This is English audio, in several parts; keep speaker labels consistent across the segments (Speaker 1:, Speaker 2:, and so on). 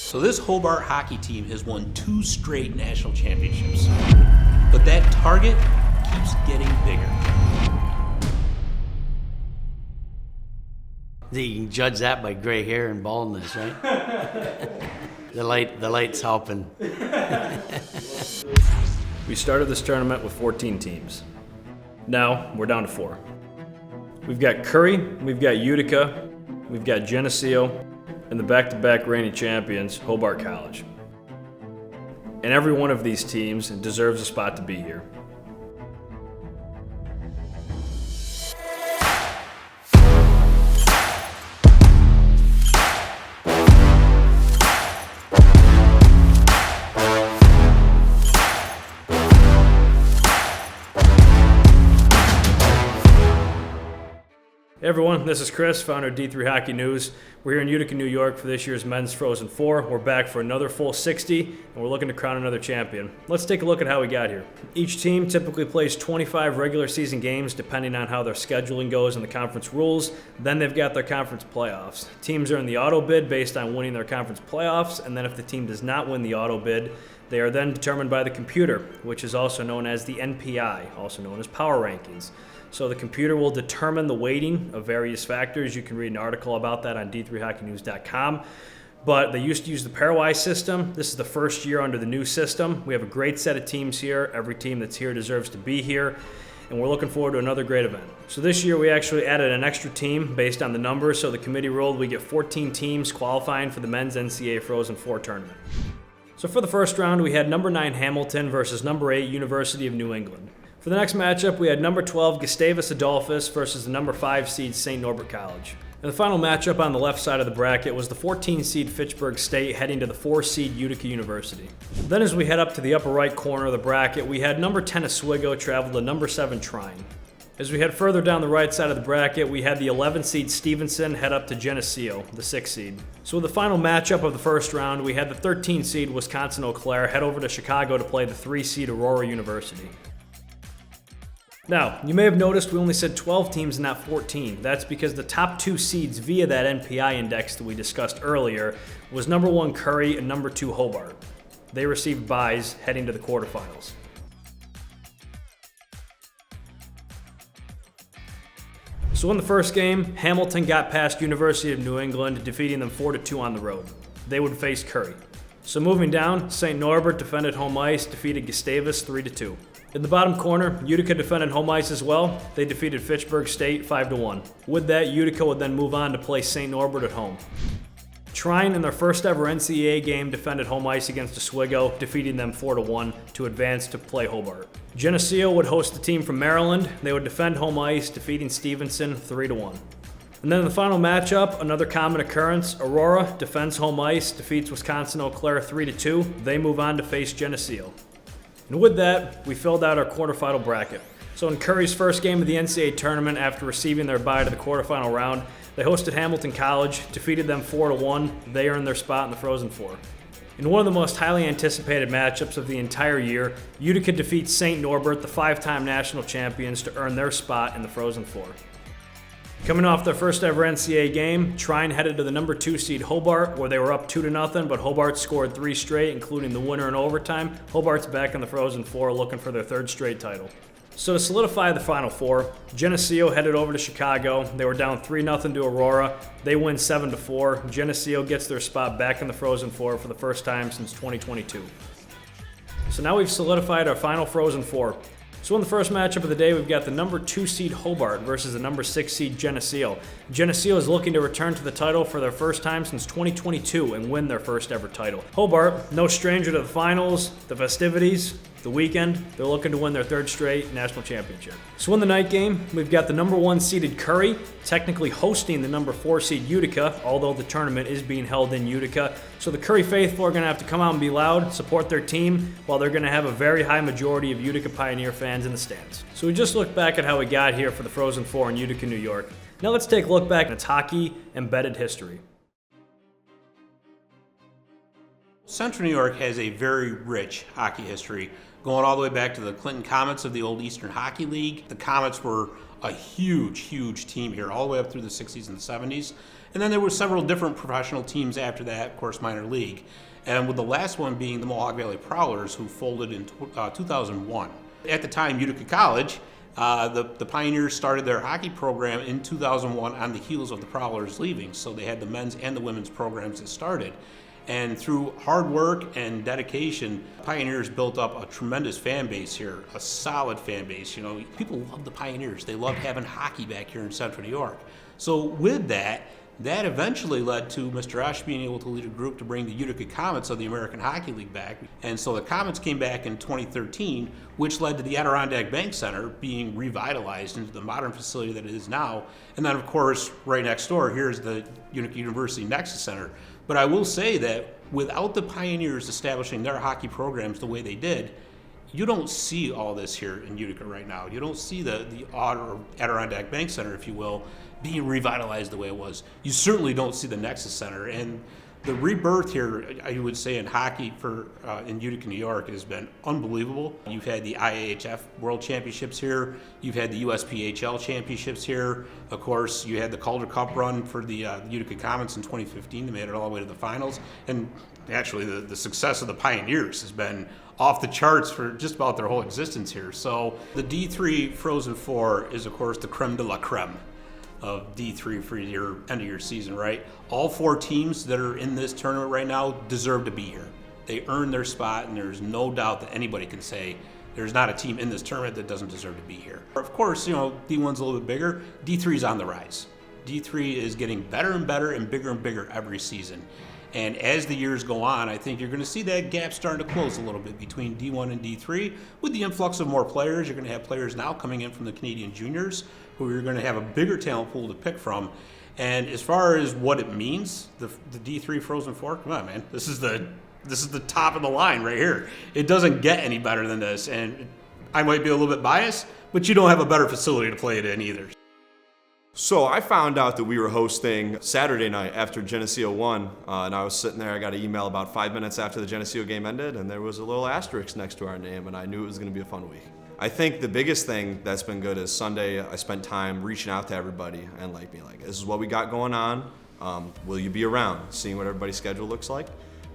Speaker 1: So this Hobart hockey team has won 2 straight national championships. But that target keeps getting bigger.
Speaker 2: You can judge that by gray hair and baldness, right? The light's helping.
Speaker 3: We started this tournament with 14 teams. Now we're down to 4. We've got Curry, we've got Utica, we've got Geneseo, and the back-to-back reigning champions, Hobart College. And every one of these teams deserves a spot to be here. Hey everyone, this is Chris, founder of D3 Hockey News. We're here in Utica, New York for this year's Men's Frozen Four. We're back for another full 60, and we're looking to crown another champion. Let's take a look at how we got here. Each team typically plays 25 regular season games, depending on how their scheduling goes and the conference rules. Then they've got their conference playoffs. Teams are in the auto bid based on winning their conference playoffs, and then if the team does not win the auto bid, they are then determined by the computer, which is also known as the NPI, also known as Power Rankings. So the computer will determine the weighting of various factors. You can read an article about that on d3hockeynews.com. But they used to use the pairwise system. This is the first year under the new system. We have a great set of teams here. Every team that's here deserves to be here. And we're looking forward to another great event. So this year we actually added an extra team based on the numbers. So the committee ruled we get 14 teams qualifying for the men's NCAA Frozen Four tournament. So for the first round, we had number 9 Hamilton versus number 8 University of New England. For the next matchup, we had number 12 Gustavus Adolphus versus the number 5 seed St. Norbert College. And the final matchup on the left side of the bracket was the 14 seed Fitchburg State heading to the 4 seed Utica University. Then as we head up to the upper right corner of the bracket, we had number 10 Oswego travel to number 7 Trine. As we head further down the right side of the bracket, we had the 11 seed Stevenson head up to Geneseo, the 6 seed. So with the final matchup of the first round, we had the 13 seed Wisconsin-Eau Claire head over to Chicago to play the 3 seed Aurora University. Now, you may have noticed we only said 12 teams and not 14. That's because the top 2 seeds via that NPI index that we discussed earlier was number 1 Curry and number 2 Hobart. They received byes heading to the quarterfinals. So in the first game, Hamilton got past University of New England, defeating them 4-2 on the road. They would face Curry. So moving down, St. Norbert defended home ice, defeated Gustavus 3-2. In the bottom corner, Utica defended home ice as well. They defeated Fitchburg State 5-1. With that, Utica would then move on to play St. Norbert at home. Trine, in their first ever NCAA game, defended home ice against Oswego, defeating them 4-1 to advance to play Hobart. Geneseo would host the team from Maryland. They would defend home ice, defeating Stevenson 3-1. And then in the final matchup, another common occurrence, Aurora defends home ice, defeats Wisconsin-Eau Claire 3-2. They move on to face Geneseo. And with that, we filled out our quarterfinal bracket. So in Curry's first game of the NCAA tournament, after receiving their bye to the quarterfinal round, they hosted Hamilton College, defeated them 4-1. They earned their spot in the Frozen Four. In one of the most highly anticipated matchups of the entire year, Utica defeats St. Norbert, the 5-time national champions, to earn their spot in the Frozen Four. Coming off their first ever NCAA game, Trine headed to the number 2 seed Hobart, where they were up 2-0, but Hobart scored 3 straight, including the winner in overtime. Hobart's back in the Frozen Four, looking for their 3rd straight title. So to solidify the Final Four, Geneseo headed over to Chicago. They were down 3-0 to Aurora. They win 7-4. Geneseo gets their spot back in the Frozen Four for the first time since 2022. So now we've solidified our final Frozen Four. So in the first matchup of the day, we've got the number 2 seed Hobart versus the number 6 seed Geneseo. Geneseo is looking to return to the title for their first time since 2022 and win their first ever title. Hobart, no stranger to the finals, the festivities, the weekend. They're looking to win their 3rd straight national championship. So in the night game, we've got the number 1 seeded Curry, technically hosting the number 4 seed Utica, although the tournament is being held in Utica. So the Curry faithful are going to have to come out and be loud, support their team, while they're going to have a very high majority of Utica Pioneer fans in the stands. So we just looked back at how we got here for the Frozen Four in Utica, New York. Now let's take a look back at its hockey embedded history.
Speaker 1: Central New York has a very rich hockey history, going all the way back to the Clinton Comets of the old Eastern Hockey League. The Comets were a huge, huge team here, all the way up through the 60s and the 70s. And then there were several different professional teams after that, of course, minor league. And with the last one being the Mohawk Valley Prowlers, who folded in 2001. At the time, Utica College, the Pioneers started their hockey program in 2001 on the heels of the Prowlers leaving. So they had the men's and the women's programs that started. And through hard work and dedication, Pioneers built up a tremendous fan base here, a solid fan base. You know, people love the Pioneers. They loved having hockey back here in Central New York. So with that eventually led to Mr. Esch being able to lead a group to bring the Utica Comets of the American Hockey League back. And so the Comets came back in 2013, which led to the Adirondack Bank Center being revitalized into the modern facility that it is now. And then, of course, right next door, here's the Utica University Nexus Center. But I will say that without the Pioneers establishing their hockey programs the way they did, you don't see all this here in Utica right now. You don't see the Adirondack Bank Center, if you will, being revitalized the way it was. You certainly don't see the Nexus Center. And the rebirth here, I would say, in hockey in Utica, New York, has been unbelievable. You've had the IAHF World Championships here. You've had the USPHL Championships here. Of course, you had the Calder Cup run for the Utica Comets in 2015. They made it all the way to the finals. And actually, the success of the Pioneers has been off the charts for just about their whole existence here. So the D3 Frozen Four is, of course, the creme de la creme of D3 for your end of your season, right? All 4 teams that are in this tournament right now deserve to be here. They earned their spot, and there's no doubt that anybody can say there's not a team in this tournament that doesn't deserve to be here. Of course, you know, D1's a little bit bigger. D3's on the rise. D3 is getting better and better and bigger every season. And as the years go on, I think you're going to see that gap starting to close a little bit between D1 and D3. With the influx of more players, you're going to have players now coming in from the Canadian juniors who you're going to have a bigger talent pool to pick from. And as far as what it means, the D3 Frozen Four, come on, man. This is the top of the line right here. It doesn't get any better than this. And I might be a little bit biased, but you don't have a better facility to play it in either.
Speaker 4: So I found out that we were hosting Saturday night after Geneseo won, and I was sitting there. I got an email about 5 minutes after the Geneseo game ended, and there was a little asterisk next to our name, and I knew it was going to be a fun week. I think the biggest thing that's been good is Sunday I spent time reaching out to everybody and being like, this is what we got going on. Will you be around? Seeing what everybody's schedule looks like.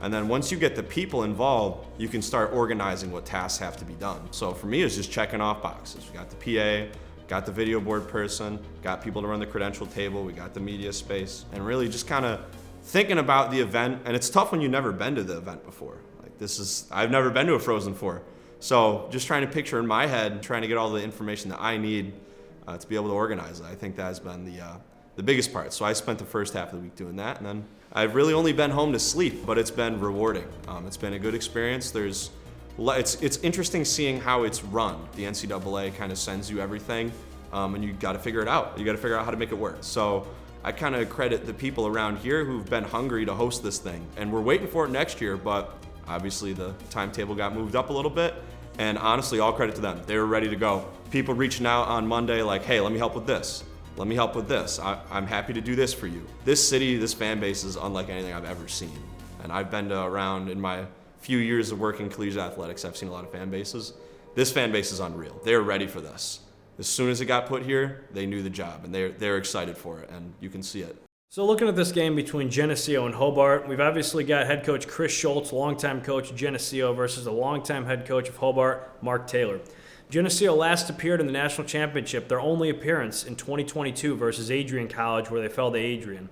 Speaker 4: And then once you get the people involved, you can start organizing what tasks have to be done. So for me, it's just checking off boxes. We got the PA, got the video board person, got people to run the credential table, we got the media space, and really just kind of thinking about the event. And it's tough when you've never been to the event before. I've never been to a Frozen Four. So just trying to picture in my head, trying to get all the information that I need to be able to organize it. I think that has been the biggest part. So I spent the first half of the week doing that, and then I've really only been home to sleep, but it's been rewarding. It's been a good experience. It's interesting seeing how it's run. The NCAA kind of sends you everything, and you got to figure it out. You got to figure out how to make it work. So I kind of credit the people around here who've been hungry to host this thing, and we're waiting for it next year, but obviously the timetable got moved up a little bit, and honestly, all credit to them. They were ready to go. People reaching out on Monday like, hey, let me help with this. Let me help with this. I'm happy to do this for you. This city, this fan base is unlike anything I've ever seen. And I've been around in my few years of working collegiate athletics, I've seen a lot of fan bases. This fan base is unreal. They're ready for this. As soon as it got put here, they knew the job, and they're excited for it, and you can see it.
Speaker 3: So looking at this game between Geneseo and Hobart, we've obviously got head coach Chris Schultz, longtime coach of Geneseo, versus the longtime head coach of Hobart, Mark Taylor. Geneseo last appeared in the national championship, their only appearance in 2022 versus Adrian College, where they fell to Adrian.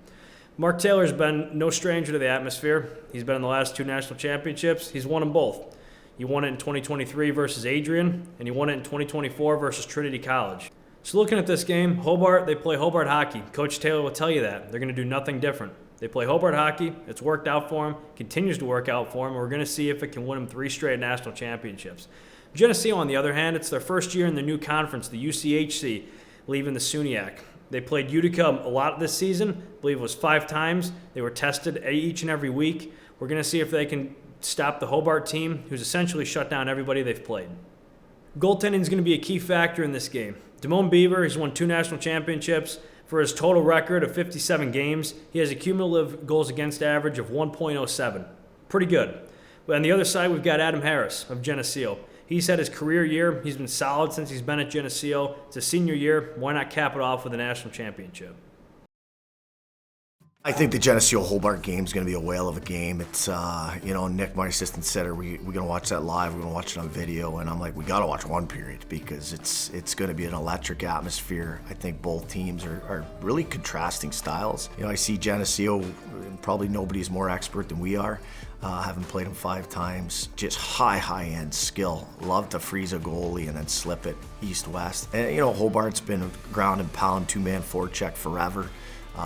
Speaker 3: Mark Taylor's been no stranger to the atmosphere. He's been in the last 2 national championships. He's won them both. He won it in 2023 versus Adrian, and he won it in 2024 versus Trinity College. So looking at this game, Hobart, they play Hobart hockey. Coach Taylor will tell you that. They're going to do nothing different. They play Hobart hockey. It's worked out for them, continues to work out for them. We're going to see if it can win them 3 straight national championships. Geneseo, on the other hand, it's their first year in the new conference, the UCHC, leaving the SUNY. They played Utica a lot this season. I believe it was 5 times. They were tested each and every week. We're going to see if they can stop the Hobart team, who's essentially shut down everybody they've played. Goaltending is going to be a key factor in this game. Damone Beaver, he's won 2 national championships. For his total record of 57 games, he has a cumulative goals against average of 1.07. Pretty good. But on the other side, we've got Adam Harris of Geneseo. He's had his career year. He's been solid since he's been at Geneseo. It's a senior year. Why not cap it off with a national championship?
Speaker 5: I think the Geneseo Hobart game is going to be a whale of a game. It's, Nick, my assistant, said, "Are we going to watch that live? We're going to watch it on video." And I'm like, we got to watch one period because it's going to be an electric atmosphere. I think both teams are really contrasting styles. I see Geneseo, probably nobody's more expert than we are. Having played them 5 times, just high-end skill. Love to freeze a goalie and then slip it east-west. And, Hobart's been a ground and pound 2-man forecheck forever.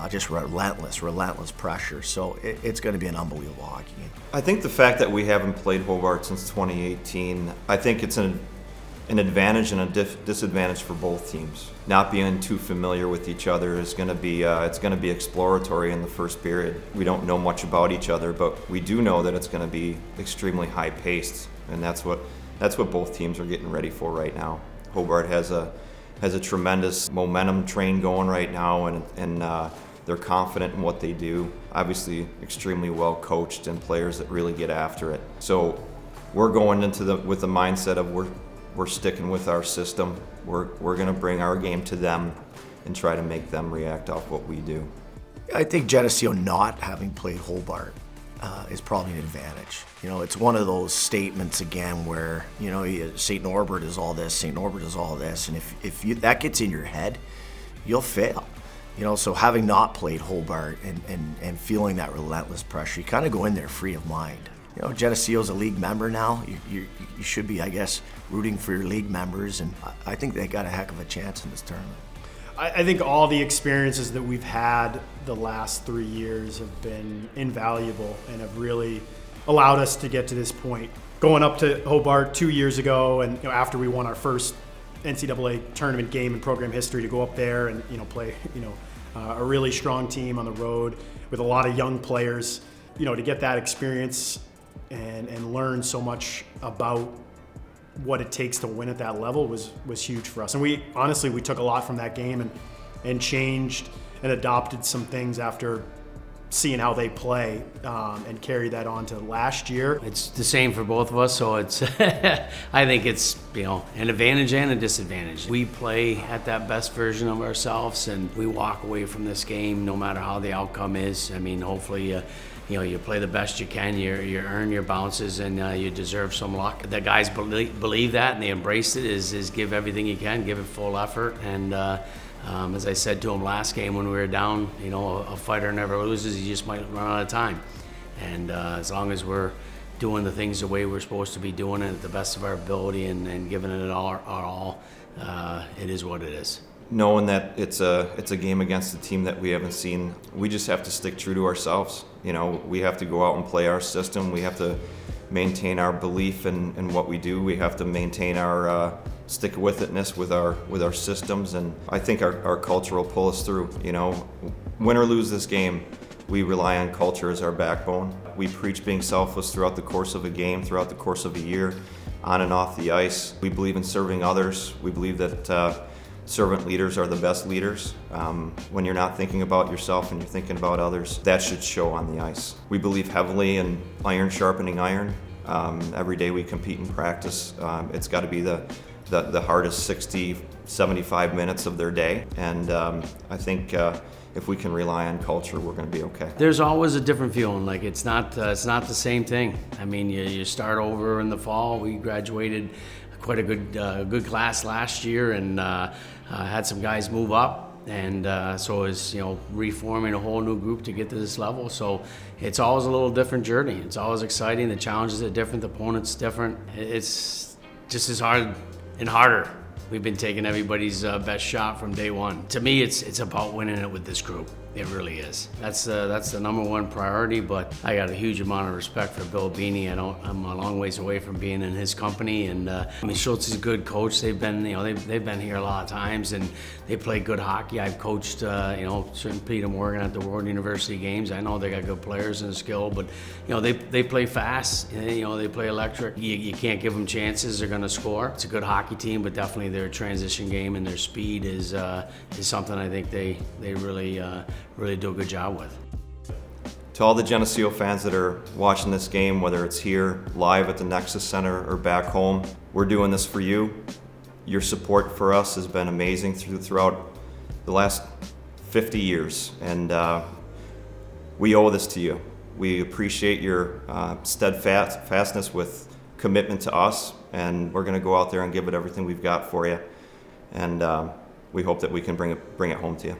Speaker 5: Just relentless pressure. So it's going to be an unbelievable hockey game.
Speaker 6: I think the fact that we haven't played Hobart since 2018, I think it's an advantage and a disadvantage for both teams. Not being too familiar with each other is going to be it's going to be exploratory in the first period. We don't know much about each other, but we do know that it's going to be extremely high paced, and that's what both teams are getting ready for right now. Hobart has a tremendous momentum train going right now, and they're confident in what they do. Obviously, extremely well coached and players that really get after it. So we're going into with the mindset of we're sticking with our system. We're going to bring our game to them and try to make them react off what we do.
Speaker 5: I think Geneseo not having played Hobart is probably an advantage. It's one of those statements again where, St. Norbert is all this, St. Norbert is all this, and if that gets in your head, you'll fail. So having not played Hobart and feeling that relentless pressure, you kind of go in there free of mind. Geneseo's a league member now. You should be, I guess, rooting for your league members, and I think they got a heck of a chance in this tournament.
Speaker 7: I think all the experiences that we've had the last 3 years have been invaluable and have really allowed us to get to this point. Going up to Hobart 2 years ago, and after we won our first NCAA tournament game in program history, to go up there and play a really strong team on the road with a lot of young players, to get that experience and learn so much about what it takes to win at that level was huge for us. And we took a lot from that game and changed and adopted some things after seeing how they play, and carry that on to last year.
Speaker 2: It's the same for both of us, so it's I think it's an advantage and a disadvantage. We play at that best version of ourselves, and we walk away from this game no matter how the outcome is. I mean, hopefully you play the best you can, you earn your bounces, and you deserve some luck. The guys believe that, and they embrace it, is give everything you can, give it full effort, and as I said to him last game when we were down, a fighter never loses, he just might run out of time. And as long as we're doing the things the way we're supposed to be doing it at the best of our ability and giving it our all, it is what it is.
Speaker 6: Knowing that it's a game against a team that we haven't seen, we just have to stick true to ourselves. We have to go out and play our system. We have to maintain our belief in what we do. We have to maintain our stick-with-itness with our systems, and I think our culture will pull us through. Win or lose this game, we rely on culture as our backbone. We preach being selfless throughout the course of a game, throughout the course of a year, on and off the ice. We believe in serving others. We believe that servant leaders are the best leaders. When you're not thinking about yourself and you're thinking about others, that should show on the ice. We believe heavily in iron sharpening iron. Every day we compete in practice. It's got to be the hardest 60, 75 minutes of their day. And I think if we can rely on culture, we're going to be okay.
Speaker 2: There's always a different feeling. Like it's not the same thing. I mean, you start over in the fall. We graduated quite a good class last year, and had some guys move up, and so it's reforming a whole new group to get to this level. So it's always a little different journey. It's always exciting. The challenges are different. The opponent's different. It's just as hard and harder. We've been taking everybody's best shot from day one. To me, it's about winning it with this group. It really is. That's the number one priority. But I got a huge amount of respect for Bill Beanie. I'm a long ways away from being in his company. And Schultz is a good coach. They've been they've been here a lot of times, and they play good hockey. I've coached certain Peter Morgan at the World University games. I know they got good players and skill, but they play fast. They play electric. You can't give them chances. They're going to score. It's a good hockey team, but definitely their transition game and their speed is something I think they really do a good job with.
Speaker 6: To all the Geneseo fans that are watching this game, whether it's here, live at the Nexus Center, or back home, we're doing this for you. Your support for us has been amazing throughout the last 50 years, and we owe this to you. We appreciate your steadfastness with commitment to us, and we're going to go out there and give it everything we've got for you, and we hope that we can bring it home to you.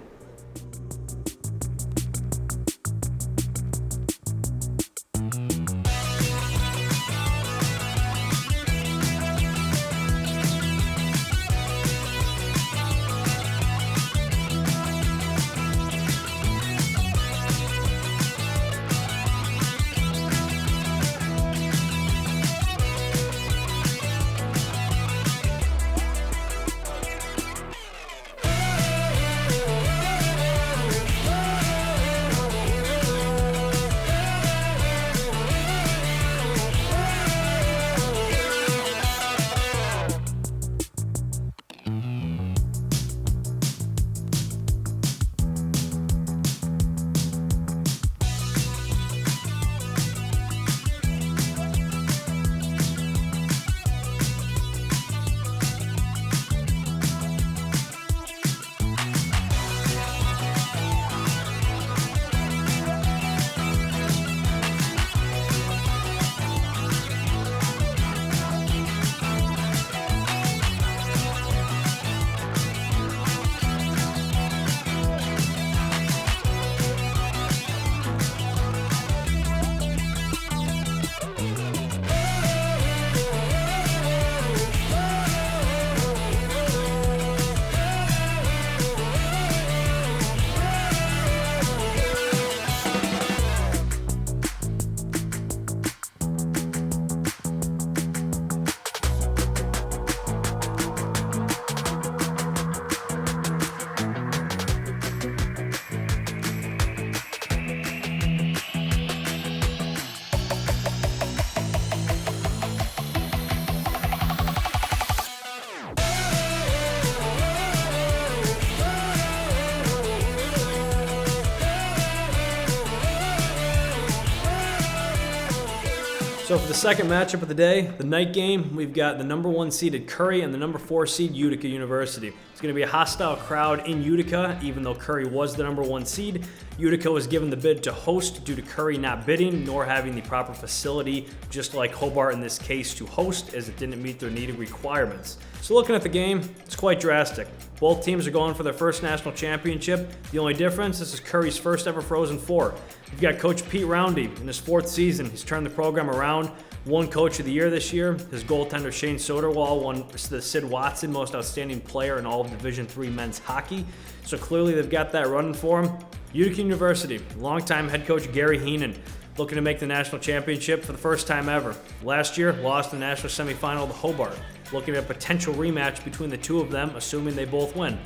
Speaker 3: So for the second matchup of the day, the night game, we've got the number 1 seeded Curry and the number 4 seed Utica University. It's going to be a hostile crowd in Utica, even though Curry was the number 1 seed. Utica was given the bid to host due to Curry not bidding, nor having the proper facility, just like Hobart in this case, to host, as it didn't meet their needed requirements. So looking at the game, it's quite drastic. Both teams are going for their first national championship. The only difference, this is Curry's first ever Frozen Four. We've got Coach Pete Roundy in his 4th season. He's turned the program around, won Coach of the Year this year. His goaltender Shane Soderwall won the Sid Watson Most Outstanding Player in all of Division III men's hockey. So clearly they've got that running for them. Utica University, longtime head coach Gary Heenan, looking to make the national championship for the first time ever. Last year, lost the national semifinal to Hobart. Looking at a potential rematch between the two of them, assuming they both win.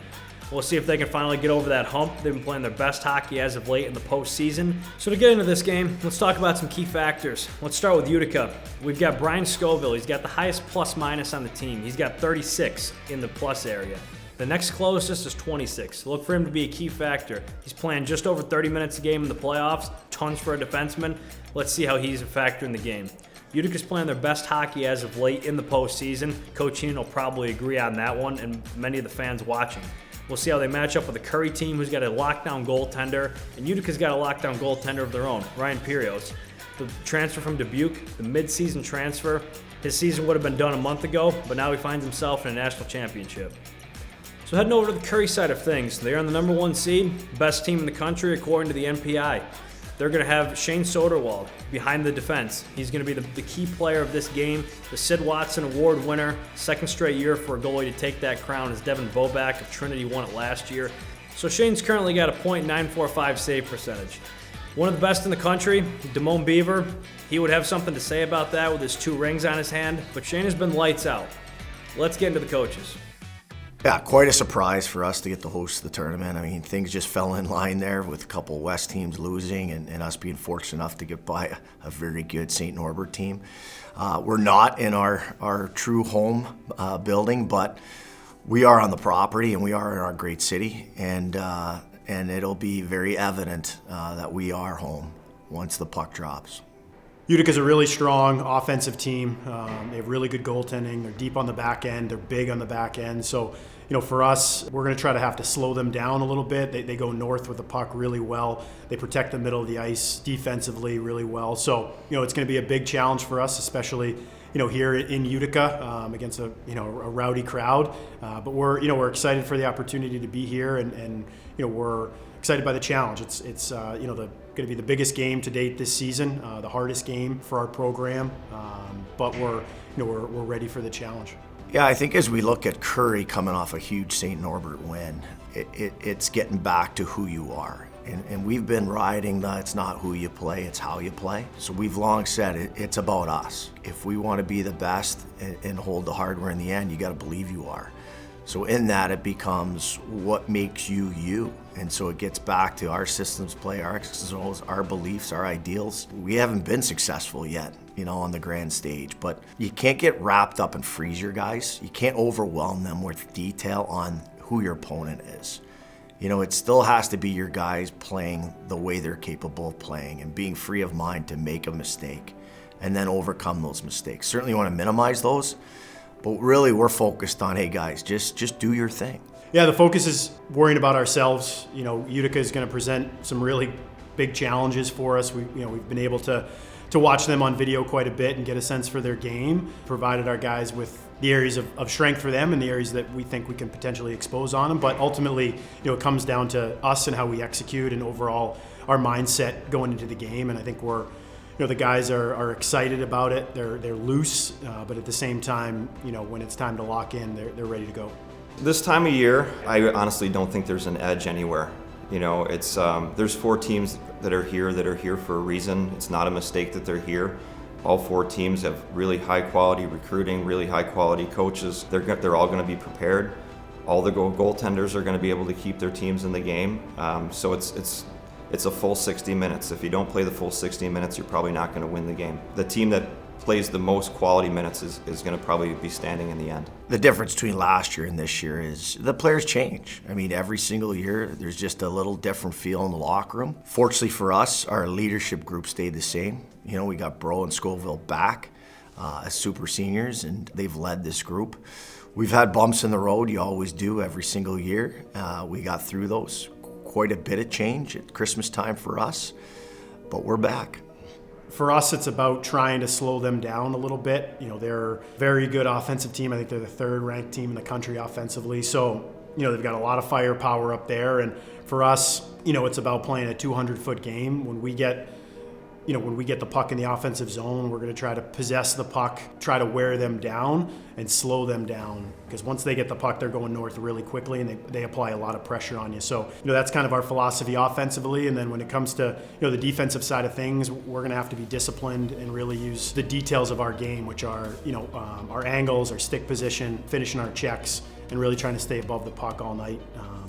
Speaker 3: We'll see if they can finally get over that hump. They've been playing their best hockey as of late in the postseason. So to get into this game, let's talk about some key factors. Let's start with Utica. We've got Brian Scoville. He's got the highest plus-minus on the team. He's got 36 in the plus area. The next closest is 26. Look for him to be a key factor. He's playing just over 30 minutes a game in the playoffs, tons for a defenseman. Let's see how he's a factor in the game. Utica's playing their best hockey as of late in the postseason. Coach Heenan will probably agree on that one, and many of the fans watching. We'll see how they match up with the Curry team, who's got a lockdown goaltender, and Utica's got a lockdown goaltender of their own, Ryan Pirios. The transfer from Dubuque, the mid-season transfer. His season would have been done a month ago, but now he finds himself in a national championship. So heading over to the Curry side of things, they're on the number 1 seed, best team in the country according to the NPI. They're going to have Shane Soderwall behind the defense. He's going to be the key player of this game, the Sid Watson Award winner, second straight year for a goalie to take that crown, as Devin Boback of Trinity won it last year. So Shane's currently got a .945 save percentage. One of the best in the country, Damone Beaver, he would have something to say about that with his 2 rings on his hand, but Shane has been lights out. Let's get into the coaches.
Speaker 5: Yeah, quite a surprise for us to get to host the tournament. I mean, things just fell in line there with a couple West teams losing and us being fortunate enough to get by a very good St. Norbert team. We're not in our true home building, but we are on the property and we are in our great city, and it'll be very evident that we are home. once the puck drops.
Speaker 7: Utica's a really strong offensive team. They have really good goaltending. They're deep on the back end. They're big on the back end. So, for us, we're going to try to have to slow them down a little bit. They go north with the puck really well. They protect the middle of the ice defensively really well. So, it's going to be a big challenge for us, especially, here in Utica against a rowdy crowd. But we're excited for the opportunity to be here, and we're excited by the challenge. It's going to be the biggest game to date this season, the hardest game for our program, but we're ready for the challenge.
Speaker 5: Yeah, I think as we look at Curry coming off a huge St. Norbert win, it's getting back to who you are. And we've been riding that it's not who you play, it's how you play. So we've long said it's about us. If we want to be the best and hold the hardware in the end, you got to believe you are. So in that, it becomes what makes you you. And so it gets back to our systems play, our X's and O's, our beliefs, our ideals. We haven't been successful yet, on the grand stage, but you can't get wrapped up and freeze your guys. You can't overwhelm them with detail on who your opponent is. It still has to be your guys playing the way they're capable of playing and being free of mind to make a mistake and then overcome those mistakes. Certainly you want to minimize those, but really we're focused on, hey guys, just do your thing.
Speaker 7: Yeah, the focus is worrying about ourselves. Utica is going to present some really big challenges for us. We've been able to watch them on video quite a bit and get a sense for their game, provided our guys with the areas of strength for them and the areas that we think we can potentially expose on them. But ultimately, it comes down to us and how we execute and overall our mindset going into the game. And I think the guys are excited about it. They're loose, but at the same time, when it's time to lock in, they're ready to go.
Speaker 6: This time of year, I honestly don't think there's an edge anywhere. There's 4 teams that are here for a reason. It's not a mistake that they're here. All 4 teams have really high quality recruiting, really high quality coaches. They're all going to be prepared. All the goaltenders are going to be able to keep their teams in the game. So it's a full 60 minutes. If you don't play the full 60 minutes, you're probably not going to win the game. The team that plays the most quality minutes is going to probably be standing in the end.
Speaker 5: The difference between last year and this year is the players change. I mean, every single year, there's just a little different feel in the locker room. Fortunately for us, our leadership group stayed the same. We got Bro and Scoville back as super seniors, and they've led this group. We've had bumps in the road, you always do every single year. We got through those. Quite a bit of change at Christmas time for us, but we're back.
Speaker 7: For us, it's about trying to slow them down a little bit. They're a very good offensive team. I think they're the 3rd ranked team in the country offensively. So, they've got a lot of firepower up there. And for us, it's about playing a 200-foot game. When we get the puck in the offensive zone, we're going to try to possess the puck, try to wear them down and slow them down. Because once they get the puck, they're going north really quickly and they apply a lot of pressure on you. So, that's kind of our philosophy offensively. And then when it comes to, the defensive side of things, we're going to have to be disciplined and really use the details of our game, which are, our angles, our stick position, finishing our checks, and really trying to stay above the puck all night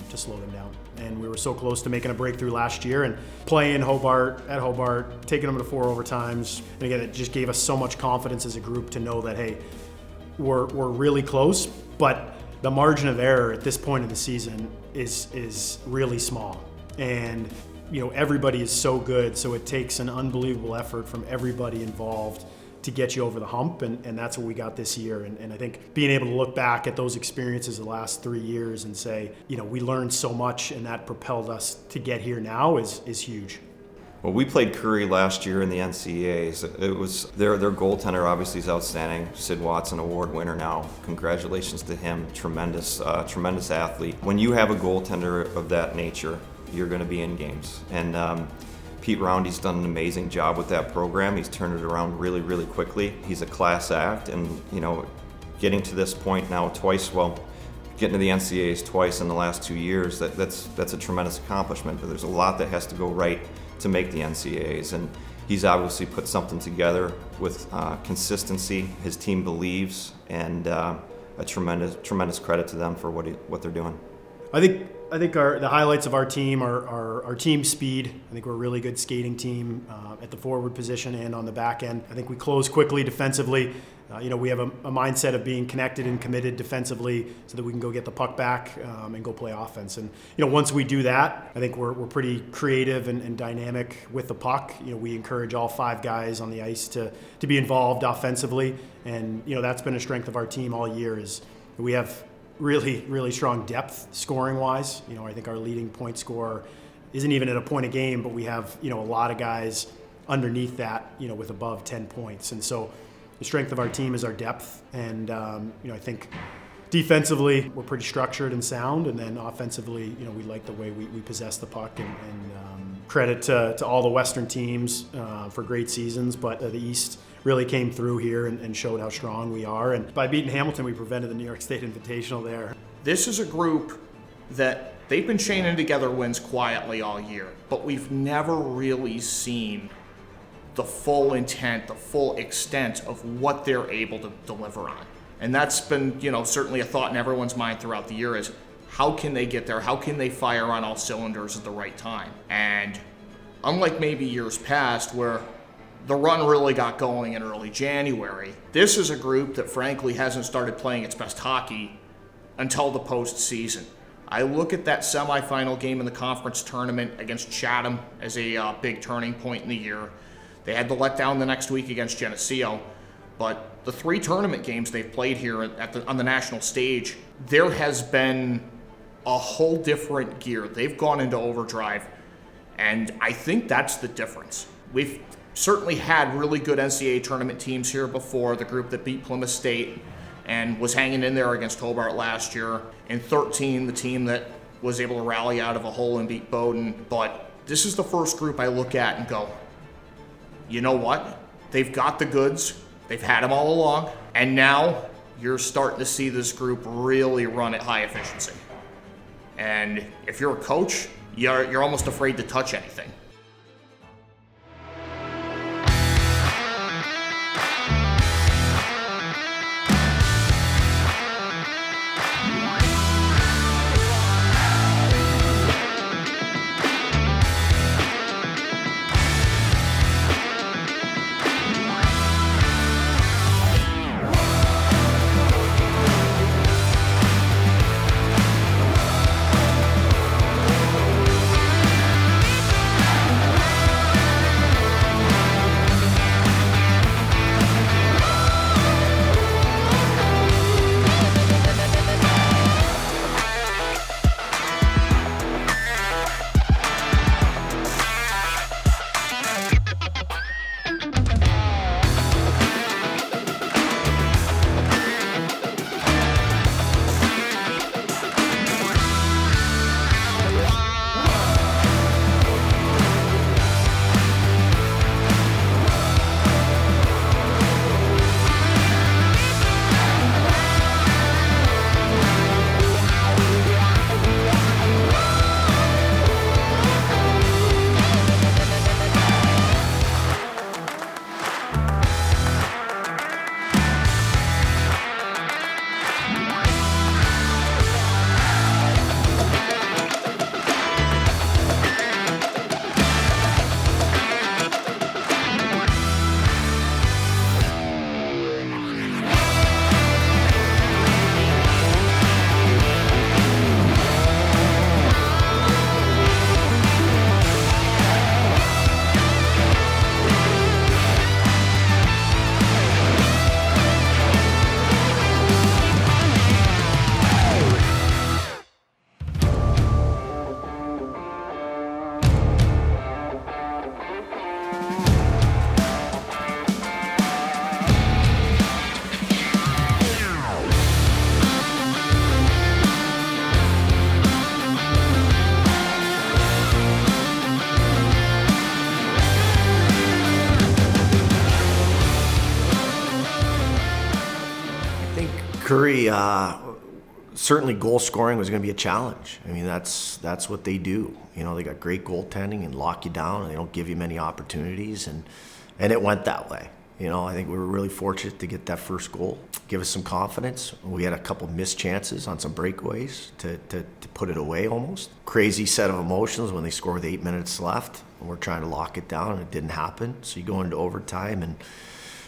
Speaker 7: to slow them down. And we were so close to making a breakthrough last year and playing Hobart, taking them to 4 overtimes. And again, it just gave us so much confidence as a group to know that, hey, we're really close, but the margin of error at this point in the season is really small. And, everybody is so good, so it takes an unbelievable effort from everybody involved to get you over the hump, and that's what we got this year. And I think being able to look back at those experiences the last 3 years and say, we learned so much and that propelled us to get here now is huge.
Speaker 6: Well, we played Curry last year in the NCAAs. It was their goaltender obviously is outstanding. Sid Watson award winner now. Congratulations to him. Tremendous athlete. When you have a goaltender of that nature, you're going to be in games. And Pete Roundy's done an amazing job with that program. He's turned it around really, really quickly. He's a class act, and getting to this point now getting to the NCAAs twice in the last 2 years, that's a tremendous accomplishment. But there's a lot that has to go right to make the NCAAs, and he's obviously put something together with consistency. His team believes, and a tremendous credit to them for what they're doing.
Speaker 7: I think I think the highlights of our team are our team speed. I think we're a really good skating team at the forward position and on the back end. I think we close quickly defensively. We have a mindset of being connected and committed defensively so that we can go get the puck back and go play offense. And, once we do that, I think we're pretty creative and dynamic with the puck. We encourage all 5 guys on the ice to be involved offensively. And, that's been a strength of our team all year is we have really, really strong depth scoring-wise. I think our leading point scorer isn't even at a point a game, but we have, a lot of guys underneath that, with above 10 points. And so the strength of our team is our depth. And, I think defensively we're pretty structured and sound. And then offensively, we like the way we possess the puck. And credit to all the Western teams for great seasons. But the East really came through here and showed how strong we are. And by beating Hamilton, we prevented the New York State Invitational there.
Speaker 8: This is a group that they've been chaining together wins quietly all year, but we've never really seen the full intent, the full extent of what they're able to deliver on. And that's been, certainly a thought in everyone's mind throughout the year is how can they get there? How can they fire on all cylinders at the right time? And unlike maybe years past where the run really got going in early January, this is a group that frankly hasn't started playing its best hockey until the postseason. I look at that semifinal game in the conference tournament against Chatham as a big turning point in the year. They had the letdown the next week against Geneseo, but the 3 tournament games they've played here on the national stage, there has been a whole different gear. They've gone into overdrive, and I think that's the difference. We've certainly had really good NCAA tournament teams here before, the group that beat Plymouth State and was hanging in there against Hobart last year. In 13, the team that was able to rally out of a hole and beat Bowdoin. But this is the first group I look at and go, you know what? They've got the goods. They've had them all along. And now you're starting to see this group really run at high efficiency. And if you're a coach, you're almost afraid to touch anything.
Speaker 5: Curry, certainly goal scoring was going to be a challenge. I mean, that's what they do. They got great goaltending and lock you down, and they don't give you many opportunities, and it went that way. You know, I think we were really fortunate to get that first goal, give us some confidence. We had a couple missed chances on some breakaways to put it away almost. Crazy set of emotions when they score with 8 minutes left, and we're trying to lock it down, and it didn't happen. So you go into overtime, and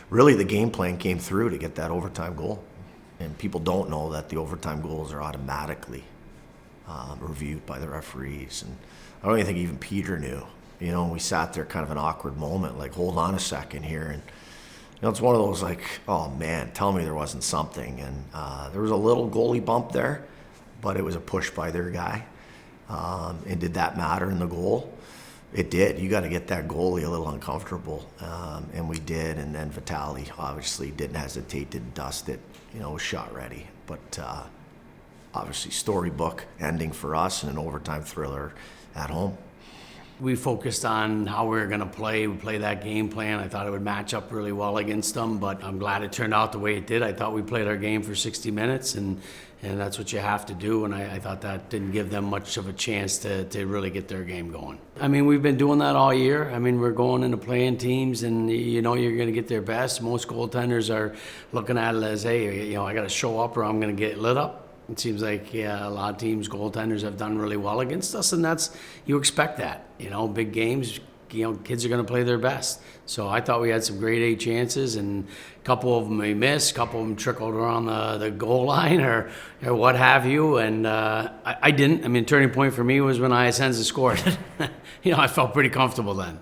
Speaker 5: really the game plan came through to get that overtime goal. And people don't know that the overtime goals are automatically reviewed by the referees. And I don't even think even Peter knew. You know, we sat there kind of an awkward moment, like, hold on a second here. And you know, it's one of those like, oh man, tell me there wasn't something. And there was a little goalie bump there, but it was a push by their guy. And did that matter in the goal? It did. You got to get that goalie a little uncomfortable. And we did. And then Vitali obviously didn't hesitate, didn't dust it, you know, was shot ready. But obviously storybook ending for us and an overtime thriller at home.
Speaker 2: We focused on how we were going to play. We played that game plan. I thought it would match up really well against them, but I'm glad it turned out the way it did. I thought we played our game for 60 minutes, and that's what you have to do, and I thought that didn't give them much of a chance to really get their game going. I mean, we've been doing that all year. I mean, we're going into playing teams, and you know you're going to get their best. Most goaltenders are looking at it as, hey, you know, I got to show up or I'm going to get lit up. It seems like, yeah, a lot of teams, goaltenders have done really well against us, and that's, you expect that. You know, big games, you know, kids are going to play their best. So I thought we had some grade A chances, and a couple of them we missed, a couple of them trickled around the goal line or what have you, and I didn't. I mean, turning point for me was when Iasenza scored. You know, I felt pretty comfortable then.